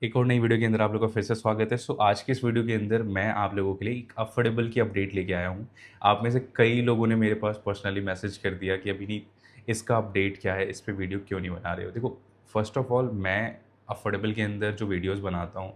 एक और नई वीडियो के अंदर आप लोगों का फिर से स्वागत है। आज की इस वीडियो के अंदर मैं आप लोगों के लिए एक अफोर्डेबल की अपडेट लेके आया हूँ। आप में से कई लोगों ने मेरे पास पर्सनली मैसेज कर दिया कि अभिनीत इसका अपडेट क्या है, इस पे वीडियो क्यों नहीं बना रहे हो? देखो, फर्स्ट ऑफ ऑल मैं अफोर्डेबल के अंदर जो वीडियोज़ बनाता हूँ,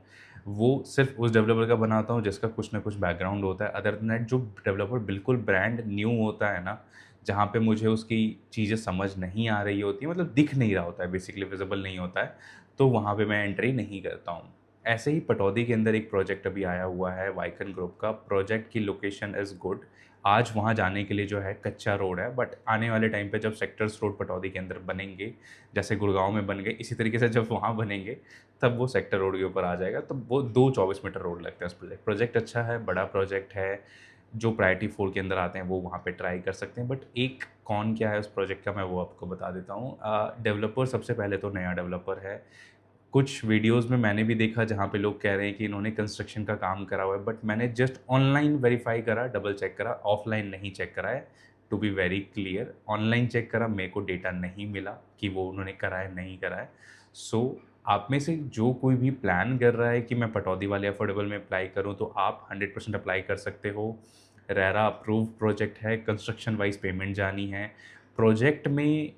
वो सिर्फ़ उस डेवलपर का बनाता हूँ जिसका कुछ ना कुछ बैकग्राउंड होता है। अदर देन दैट जो डेवलपर बिल्कुल ब्रांड न्यू होता है ना, जहाँ पे मुझे उसकी चीज़ें समझ नहीं आ रही होती हैं, मतलब दिख नहीं रहा होता है, बेसिकली विज़िबल नहीं होता है, तो वहाँ पे मैं एंट्री नहीं करता हूँ। ऐसे ही पटौदी के अंदर एक प्रोजेक्ट अभी आया हुआ है वाइकन ग्रुप का। प्रोजेक्ट की लोकेशन इज़ गुड। आज वहाँ जाने के लिए जो है कच्चा रोड है, बट आने वाले टाइम पे जब सेक्टर्स रोड पटौदी के अंदर बनेंगे, जैसे गुड़गाँव में बन गए, इसी तरीके से जब वहाँ बनेंगे, तब वो सेक्टर रोड के ऊपर आ जाएगा। तो वो 2 24 मीटर रोड लगते हैं उस प्रोजेक्ट। प्रोजेक्ट अच्छा है, बड़ा प्रोजेक्ट है, जो प्रायोरिटी 4 के अंदर आते हैं वो वहाँ पे ट्राई कर सकते हैं। बट एक कॉन क्या है उस प्रोजेक्ट का, मैं वो आपको बता देता हूँ। डेवलपर सबसे पहले तो नया डेवलपर है। कुछ वीडियोज़ में मैंने भी देखा जहाँ पे लोग कह रहे हैं कि इन्होंने कंस्ट्रक्शन का काम करा हुआ है, बट मैंने जस्ट ऑनलाइन वेरीफ़ाई करा, डबल चेक करा, ऑफ़लाइन नहीं चेक करा है। To be very clear, online check करा, मेरे को डेटा नहीं मिला कि वो उन्होंने करा है, नहीं करा है। आप में से जो कोई भी प्लान कर रहा है कि मैं पटौदी वाले अफोर्डेबल में अप्लाई करूँ, तो आप 100% अप्लाई कर सकते हो। रेरा अप्रूव्ड प्रोजेक्ट है, कंस्ट्रक्शन वाइज़ पेमेंट जानी है। प्रोजेक्ट में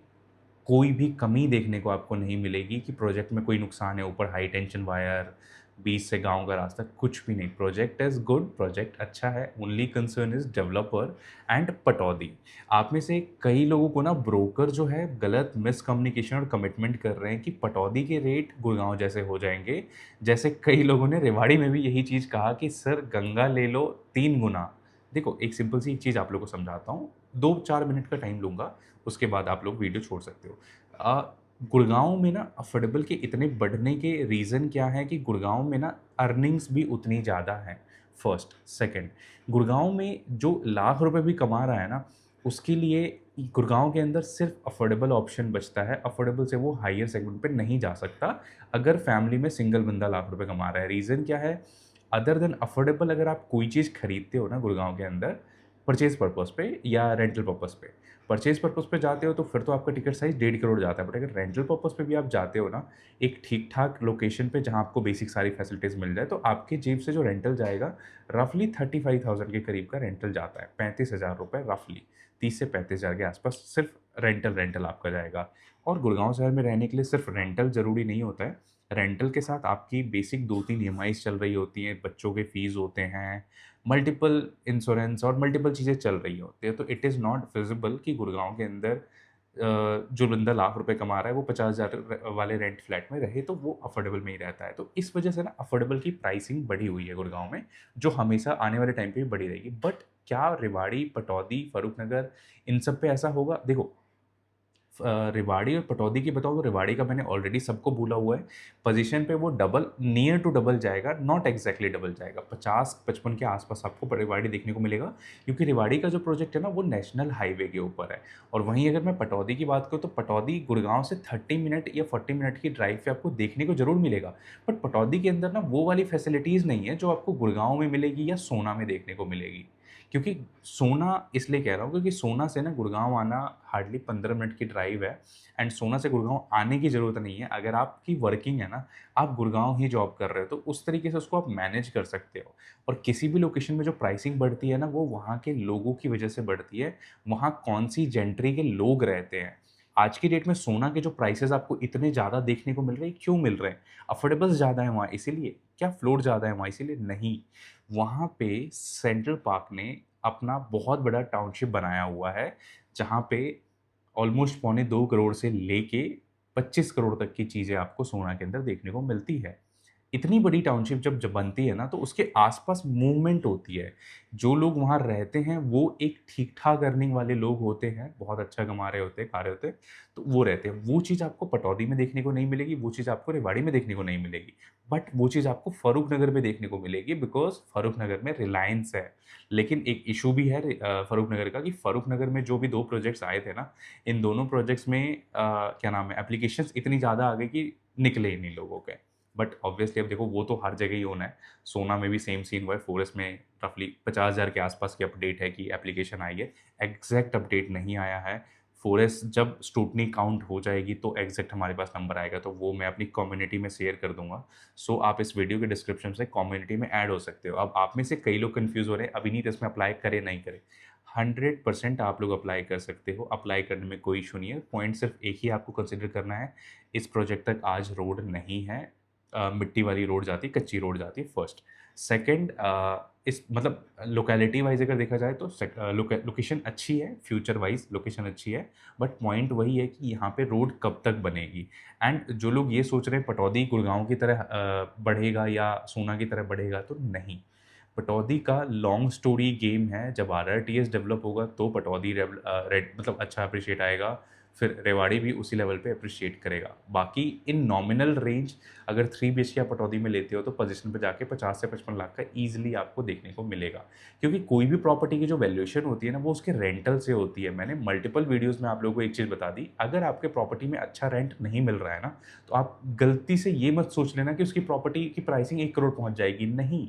कोई भी कमी देखने को आपको नहीं मिलेगी कि प्रोजेक्ट में कोई नुकसान है, ऊपर हाई टेंशन वायर, बीच से गाँव का रास्ता, कुछ भी नहीं। प्रोजेक्ट इज़ गुड, प्रोजेक्ट अच्छा है, only concern is developer and Pataudi. आप में से कई लोगों को ना ब्रोकर जो है गलत मिसकम्युनिकेशन और कमिटमेंट कर रहे हैं कि पटौदी के रेट गुड़गाँव जैसे हो जाएँगे। जैसे कई लोगों ने रेवाड़ी में भी यही चीज़ कहा कि सर गंगा ले लो 3 गुना। देखो, एक सिंपल सी एक चीज़ आप लोगों को समझाता हूँ, 2-4 मिनट का टाइम लूँगा, उसके बाद आप लोग वीडियो छोड़ सकते हो। गुड़गाँव में ना अफ़ोर्डेबल के इतने बढ़ने के रीज़न क्या है कि गुड़गाँव में ना अर्निंग्स भी उतनी ज़्यादा हैं, फर्स्ट। सेकंड, गुड़गाँव में जो लाख रुपए भी कमा रहा है ना, उसके लिए गुड़गाँव के अंदर सिर्फ़ अफ़ोर्डेबल ऑप्शन बचता है। अफ़ोर्डेबल से वो हायर सेगमेंट पे नहीं जा सकता, अगर फैमिली में सिंगल बंदा लाख रुपए कमा रहा है। रीज़न क्या है? अदर देन अफ़ोर्डेबल, अगर आप कोई चीज़ खरीदते हो ना गुड़गाँव के अंदर, परचेज़ पर्पज़ पे या रेंटल पर्पज़ पे, परचेज़ पर्पज़ पे जाते हो तो फिर तो आपका टिकट साइज़ 1.5 करोड़ जाता है। बट अगर रेंटल पर्पज़ पे भी आप जाते हो ना, एक ठीक-ठाक लोकेशन पे जहाँ आपको बेसिक सारी फैसिलिटीज़ मिल जाए, तो आपकी जेब से जो रेंटल जाएगा, रफ़ली 35,000 के करीब का रेंटल जाता है। 35,000 रुपए रफ़ली, 30 से 35,000 के आस-पास सिर्फ़ रेंटल आपका जाएगा। और गुड़गाँव शहर में रहने के लिए सिर्फ़ रेंटल ज़रूरी नहीं होता है। रेंटल के साथ आपकी बेसिक 2-3 ईएमआईज़ चल रही होती हैं, बच्चों के फ़ीस होते हैं, मल्टीपल इंश्योरेंस और मल्टीपल चीज़ें चल रही होती हैं। तो इट इज़ नॉट फिज़िबल कि गुड़गाँव के अंदर जो बंदा लाख रुपए कमा रहा है, वो 50,000 वाले रेंट फ्लैट में रहे, तो वो अफ़ोर्डेबल में ही रहता है। तो इस वजह से ना अफ़ोर्डेबल की प्राइसिंग बढ़ी हुई है गुड़गाँव में, जो हमेशा आने वाले टाइम पे भी बढ़ी रहेगी। बट क्या रेवाड़ी, पटौदी, फ़ारूख़नगर, इन सब पे ऐसा होगा? देखो, रेवाड़ी और पटौदी की बताऊँ तो रेवाड़ी का मैंने ऑलरेडी सबको बोला हुआ है। पोज़ीशन पे वो डबल, नियर टू डबल जाएगा, नॉट एक्ज़ैक्टली डबल जाएगा। 50-55 के आस-पास आपको रेवाड़ी देखने को मिलेगा, क्योंकि रेवाड़ी का जो प्रोजेक्ट है ना, वो नेशनल हाईवे के ऊपर है। और वहीं अगर मैं पटौदी की बात करूँ, तो पटौदी गुड़गाँव से 30 मिनट या 40 मिनट की ड्राइव पे आपको देखने को ज़रूर मिलेगा। बट पटौदी के अंदर ना वो वाली फैसिलिटीज़ नहीं है, जो आपको गुड़गाँव में मिलेगी या सोना में देखने को मिलेगी। क्योंकि सोना इसलिए कह रहा हूँ, क्योंकि सोना से ना गुड़गाँव आना हार्डली 15 मिनट की ड्राइव है, एंड सोना से गुड़गाँव आने की ज़रूरत नहीं है। अगर आपकी वर्किंग है ना, आप गुड़गाँव ही जॉब कर रहे हो, तो उस तरीके से उसको आप मैनेज कर सकते हो। और किसी भी लोकेशन में जो प्राइसिंग बढ़ती है ना, वो वहाँ के लोगों की वजह से बढ़ती है, वहाँ कौन-सी जेंट्री के लोग रहते हैं। आज की डेट में सोना के जो प्राइसेज़ आपको इतने ज़्यादा देखने को मिल रहे हैं, क्यों मिल रहे हैं? अफोर्डेबल्स ज़्यादा है वहाँ इसीलिए? क्या फ्लोर ज़्यादा है वहाँ इसीलिए? नहीं। वहाँ पे सेंट्रल पार्क ने अपना बहुत बड़ा टाउनशिप बनाया हुआ है, जहाँ पे ऑलमोस्ट पौने 2 करोड़ से लेके 25 करोड़ तक की चीज़ें आपको सोना के अंदर देखने को मिलती है। इतनी बड़ी टाउनशिप जब बनती है ना, तो उसके आस-पास मूवमेंट होती है। जो लोग वहाँ रहते हैं, वो एक ठीक-ठाक अर्निंग वाले लोग होते हैं, बहुत अच्छा कमा रहे होते हैं, खा रहे होते हैं, तो वो रहते हैं। वो चीज़ आपको पटौदी में देखने को नहीं मिलेगी, वो चीज़ आपको रेवाड़ी में देखने को नहीं मिलेगी। बट वो चीज़ आपको फ़ारूख़नगर में देखने को मिलेगी, बिकॉज़ फ़ारूख़नगर में रिलायंस है। लेकिन एक इश्यू भी है फ़ारूख़नगर का, कि फ़ारूख़नगर में जो भी 2 प्रोजेक्ट्स आए थे ना, इन दोनों प्रोजेक्ट्स में क्या नाम है, एप्लीकेशंस इतनी ज़्यादा आ गई कि निकले ही नहीं लोगों के। बट ऑब्वियसली अब देखो, वो तो हर जगह ही होना है। सोना में भी सेम सीन हुआ है, फ़ोरेस्ट में रफ़ली 50,000 के आस-पास की अपडेट है कि एप्लीकेशन आई है। एग्ज़ैक्ट अपडेट नहीं आया है। 4S जब स्क्रूटनी काउंट हो जाएगी तो एग्ज़ैक्ट हमारे पास नंबर आएगा, तो वो मैं अपनी कम्युनिटी में शेयर कर दूँगा। सो आप इस वीडियो के डिस्क्रिप्शन से कम्युनिटी में ऐड हो सकते हो। अब आप में से कई लोग कन्फ्यूज़ हो रहे हैं, अभिनीत इसमें अप्लाई करे, नहीं करे। 100% आप लोग अप्लाई कर सकते हो, अप्लाई करने में कोई इश्यू नहीं है। पॉइंट सिर्फ़ एक ही आपको कंसिडर करना है, इस प्रोजेक्ट तक आज रोड नहीं है। मिट्टी वाली रोड जाती है, कच्ची रोड जाती है फर्स्ट। सेकंड इस मतलब लोकेलिटी वाइज़ अगर देखा जाए तो लोकेशन अच्छी है, फ्यूचर वाइज़ लोकेशन अच्छी है, बट पॉइंट वही है कि यहाँ पे रोड कब तक बनेगी। एंड जो लोग ये सोच रहे हैं पटौदी गुड़गाँव की तरह बढ़ेगा या सोना की तरह बढ़ेगा, तो नहीं। पटौदी का लॉन्ग स्टोरी गेम है, जब आरआरटीएस डेवलप होगा तो पटौदी मतलब अच्छा एप्रिशिएट आएगा, फिर रेवाड़ी भी उसी लेवल पे एप्रिशिएट करेगा। बाकी इन नॉमिनल रेंज अगर 3 बीएचके आप पटौदी में लेते हो तो पोज़ीशन पे जाके 50 से 55 लाख का ईज़िली आपको देखने को मिलेगा। क्योंकि कोई भी प्रॉपर्टी की जो वैल्यूएशन होती है ना, वो उसके रेंटल से होती है। मैंने मल्टीपल वीडियोज़ में आप लोगों को एक चीज़ बता दी, अगर आपके प्रॉपर्टी में अच्छा रेंट नहीं मिल रहा है ना, तो आप गलती से ये मत सोच लेना कि उसकी प्रॉपर्टी की प्राइसिंग 1 करोड़ पहुँच जाएगी, नहीं।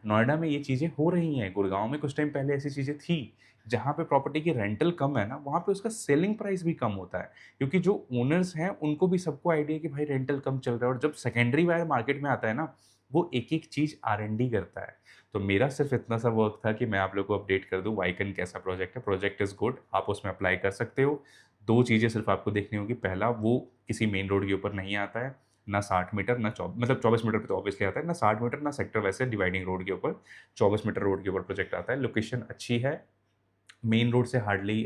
नोएडा में ये चीज़ें हो रही हैं, गुड़गाँव में कुछ टाइम पहले ऐसी चीज़ें थी, जहाँ पे प्रॉपर्टी की रेंटल कम है ना, वहाँ पे उसका सेलिंग प्राइस भी कम होता है। क्योंकि जो ओनर्स हैं, उनको भी सबको आइडिया है कि भाई रेंटल कम चल रहा है और जब सेकेंडरी वायर मार्केट में आता है ना, वो एक-एक चीज़ आर-एन-डी करता है। तो मेरा सिर्फ़ इतना सा वर्क था कि मैं आप लोगों को अपडेट कर दूँ, वाईकन कैसा प्रोजेक्ट है, प्रोजेक्ट इज़ गुड, आप उसमें अप्लाई कर सकते हो। 2 चीज़ें सिर्फ़ आपको देखनी होगी, पहला वो किसी मेन रोड के ऊपर नहीं आता है, ना 60 मीटर ना मतलब 24 मीटर पे तो ऑब्वियसली आता है, ना 60 मीटर ना सेक्टर वैसे डिवाइडिंग रोड के ऊपर, 24 मीटर रोड के ऊपर प्रोजेक्ट आता है। लोकेशन अच्छी है, मेन रोड से हार्डली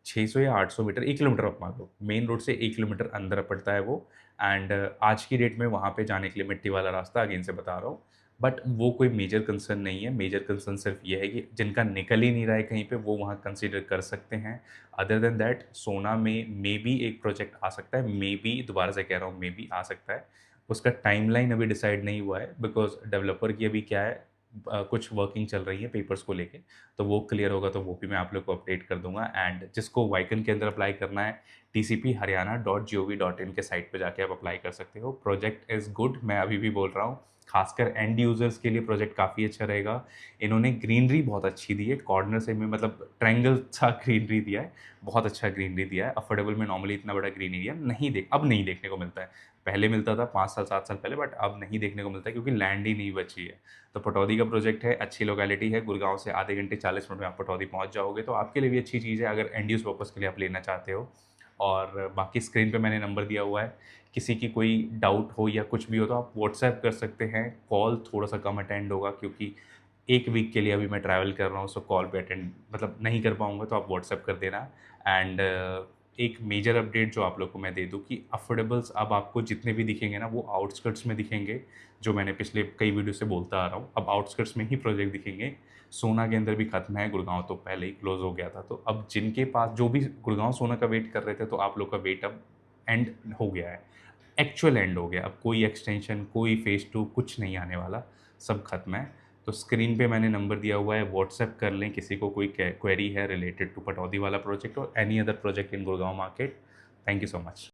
600 या 800 मीटर, 1 किलोमीटर आप मान लो। मेन रोड से 1 किलोमीटर अंदर पड़ता है वो। एंड आज की डेट में वहाँ पे जाने के लिए मिट्टी वाला रास्ता अगेन से बता रहा हूँ। बट वो कोई मेजर कंसर्न नहीं है। मेजर कंसर्न सिर्फ़ ये है कि जिनका निकल ही नहीं रहा है कहीं पे, वो वहाँ कंसीडर कर सकते हैं। अदर देन दैट सोना में मेबी एक प्रोजेक्ट आ सकता है, मेबी दोबारा से कह रहा हूँ मेबी आ सकता है। उसका टाइमलाइन अभी डिसाइड नहीं हुआ है बिकॉज़ डेवलपर की अभी क्या है, कुछ वर्किंग चल रही है पेपर्स को लेके। तो वो क्लियर होगा तो वो भी मैं आप लोग को अपडेट कर दूँगा। एंड जिसको वाईकन के अंदर अप्लाई करना है, tcpharyana.gov.in के साइट पे जाके आप अप्लाई कर सकते हो। प्रोजेक्ट इज़ गुड, मैं अभी भी बोल रहा हूँ। खासकर एंड यूज़र्स के लिए प्रोजेक्ट काफ़ी अच्छा रहेगा। इन्होंने ग्रीनरी बहुत अच्छी दी है, कॉर्नर से में मतलब ट्रायंगल सा ग्रीनरी दिया है, बहुत अच्छा ग्रीनरी दिया है। अफोर्डेबल में नॉर्मली इतना बड़ा ग्रीन एरिया अब नहीं देखने को मिलता है। पहले मिलता था 5 साल 7 साल पहले, बट अब नहीं देखने को मिलता है क्योंकि लैंड ही नहीं बची है। तो पटौदी का प्रोजेक्ट है, अच्छी लोकेलिटी है, गुड़गाँव से आधे घंटे 40 मिनट में आप पटौदी पहुँच जाओगे, तो आपके लिए भी अच्छी चीज़ है अगर एंड यूज़ पर्पज़ के लिए आप लेना चाहते हो। और बाकी स्क्रीन पे मैंने नंबर दिया हुआ है, किसी की कोई डाउट हो या कुछ भी हो तो आप व्हाट्सएप कर सकते हैं। कॉल थोड़ा-सा कम अटेंड होगा क्योंकि 1 वीक के लिए अभी मैं ट्रैवल कर रहा हूँ, सो कॉल पे अटेंड मतलब नहीं कर पाऊँगा, तो आप व्हाट्सएप कर देना। एंड एक मेजर अपडेट जो आप लोग को मैं दे दूँ कि अफोर्डेबल्स अब आपको जितने भी दिखेंगे ना, वो आउटस्कर्ट्स में दिखेंगे, जो मैंने पिछले कई वीडियो से बोलता आ रहा हूँ। अब आउटस्कर्ट्स में ही प्रोजेक्ट दिखेंगे। सोना के अंदर भी खत्म है, गुड़गाँव तो पहले ही क्लोज़ हो गया था। तो अब जिनके पास जो भी गुड़गाँव सोना का वेट कर रहे थे, तो आप लोग का वेट अब एंड हो गया है। एक्चुअल एंड हो गया। अब कोई एक्सटेंशन, कोई फेज़ 2 कुछ नहीं आने वाला, सब खत्म है। तो स्क्रीन पे मैंने नंबर दिया हुआ है, व्हाट्सएप कर लें किसी को कोई क्वेरी है रिलेटेड टू पटौदी वाला प्रोजेक्ट और any other project in Gurgaon market. Thank you so much.